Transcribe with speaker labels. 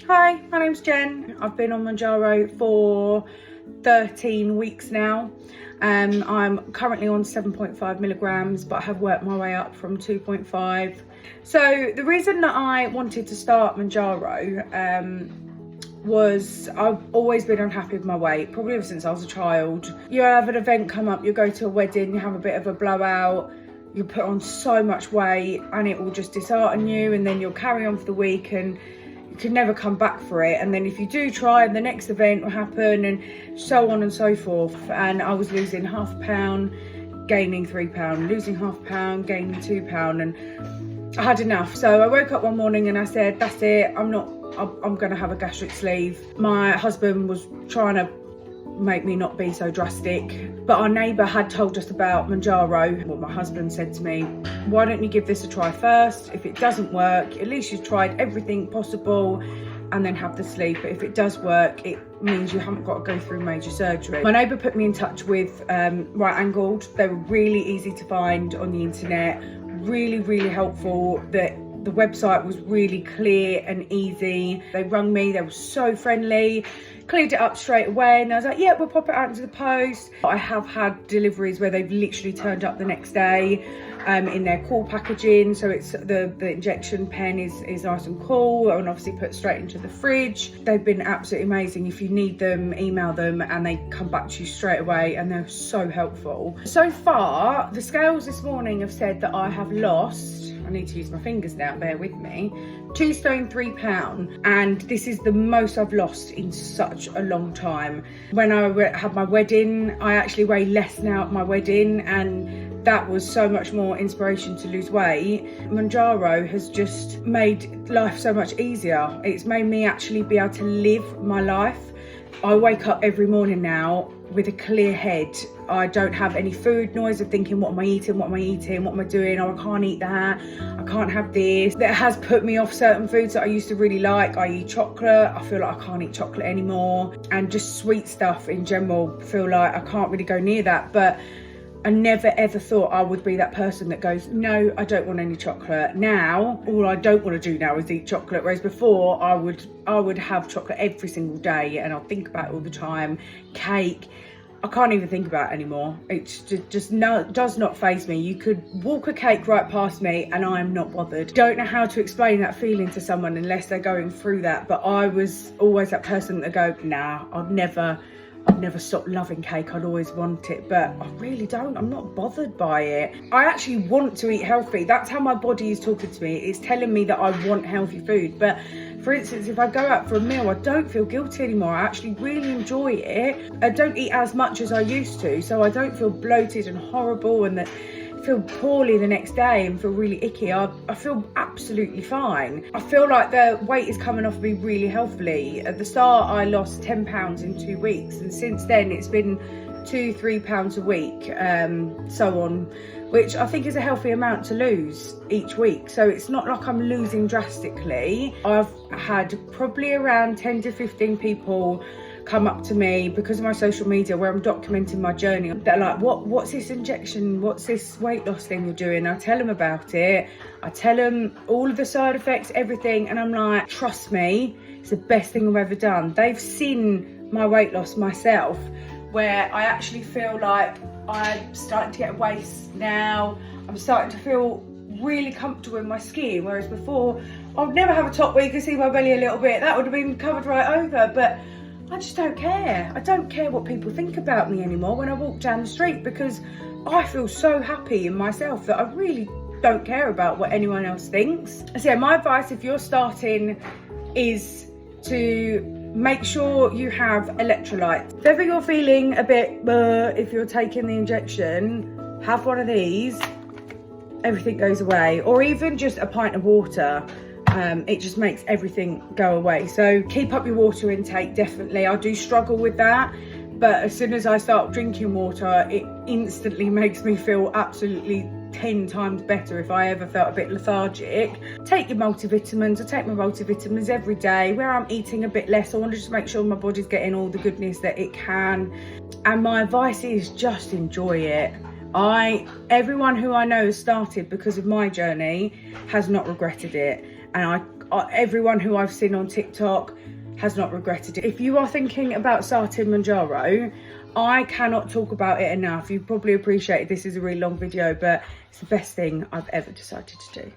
Speaker 1: Hi, my name's Jen. I've been on Mounjaro for 13 weeks now. I'm currently on 7.5 milligrams, but I have worked my way up from 2.5. So the reason that I wanted to start Mounjaro was I've always been unhappy with my weight, probably ever since I was a child. You have an event come up, you go to a wedding, you have a bit of a blowout, you put on so much weight and it will just dishearten you, and then you'll carry on for the week and you can never come back for it. And then if you do try, the next event will happen, and so on and so forth. And I was losing half a pound, gaining 3 pounds, losing half a pound, gaining 2 pounds, and I had enough. So I woke up one morning and I said, that's it, I'm gonna have a gastric sleeve. My husband was trying to make me not be so drastic, but our neighbour had told us about Mounjaro. Well, my husband said to me, why don't you give this a try first? If it doesn't work, at least you've tried everything possible, and then have the sleeve. But if it does work, it means you haven't got to go through major surgery. My neighbour put me in touch with Rightangled. They were really easy to find on the internet, really helpful. The website was really clear and easy. They rung me, they were so friendly, cleared it up straight away, and I was like, yeah, we'll pop it out into the post. I have had deliveries where they've literally turned up the next day in their cool packaging, so it's the injection pen is nice and cool, and obviously put straight into the fridge. They've been absolutely amazing. If you need them, email them and they come back to you straight away, and they're so helpful. So far, the scales this morning have said that I have lost, I need to use my fingers now, bear with me, 2 stone 3 pounds, and this is the most I've lost in such a long time. When I had my wedding, I actually weigh less now at my wedding, and that was so much more inspiration to lose weight. Mounjaro has just made life so much easier. It's made me actually be able to live my life. I wake up every morning now with a clear head. I don't have any food noise of thinking, what am I eating, what am I eating, what am I doing, oh, I can't eat that, I can't have this. That has put me off certain foods that I used to really like, i.e. chocolate. I feel like I can't eat chocolate anymore, and just sweet stuff in general, feel like I can't really go near that. But I never ever thought I would be that person that goes, no, I don't want any chocolate. Now, all I don't want to do now is eat chocolate, whereas before I would have chocolate every single day, and I'll think about it all the time. Cake, I can't even think about it anymore. It's just does not faze me. You could walk a cake right past me and I am not bothered. Don't know how to explain that feeling to someone unless they're going through that, but I was always that person that go, nah, I'd never stop loving cake, I'd always want it, but I really don't. I'm not bothered by it. I actually want to eat healthy. That's how my body is talking to me. It's telling me that I want healthy food. But for instance, if I go out for a meal, I don't feel guilty anymore. I actually really enjoy it. I don't eat as much as I used to, so I don't feel bloated and horrible and feel poorly the next day and feel really icky. I feel absolutely fine. I feel like the weight is coming off me really healthily. At the start, I lost 10 pounds in 2 weeks, and since then it's been 2-3 pounds a week, so on, which I think is a healthy amount to lose each week. So it's not like I'm losing drastically. I've had probably around 10 to 15 people come up to me because of my social media where I'm documenting my journey. They're like, what's this injection? What's this weight loss thing you're doing? I tell them about it. I tell them all of the side effects, everything. And I'm like, trust me, it's the best thing I've ever done. They've seen my weight loss myself, where I actually feel like I'm starting to get a waist now. I'm starting to feel really comfortable in my skin, whereas before I'd never have a top where you can see my belly a little bit. That would have been covered right over, but I just don't care. I don't care what people think about me anymore when I walk down the street, because I feel so happy in myself that I really don't care about what anyone else thinks. So yeah, my advice if you're starting is to make sure you have electrolytes. If ever you're feeling a bit if you're taking the injection, have one of these, everything goes away. Or even just a pint of water. It just makes everything go away. So keep up your water intake, definitely. I do struggle with that, but as soon as I start drinking water, it instantly makes me feel absolutely 10 times better. If I ever felt a bit lethargic, take your multivitamins. I take my multivitamins every day. Where I'm eating a bit less, I want to just make sure my body's getting all the goodness that it can. And my advice is just enjoy it. Everyone who I know has started because of my journey has not regretted it. And everyone who I've seen on TikTok has not regretted it. If you are thinking about starting Mounjaro, I cannot talk about it enough. You probably appreciate this is a really long video, but it's the best thing I've ever decided to do.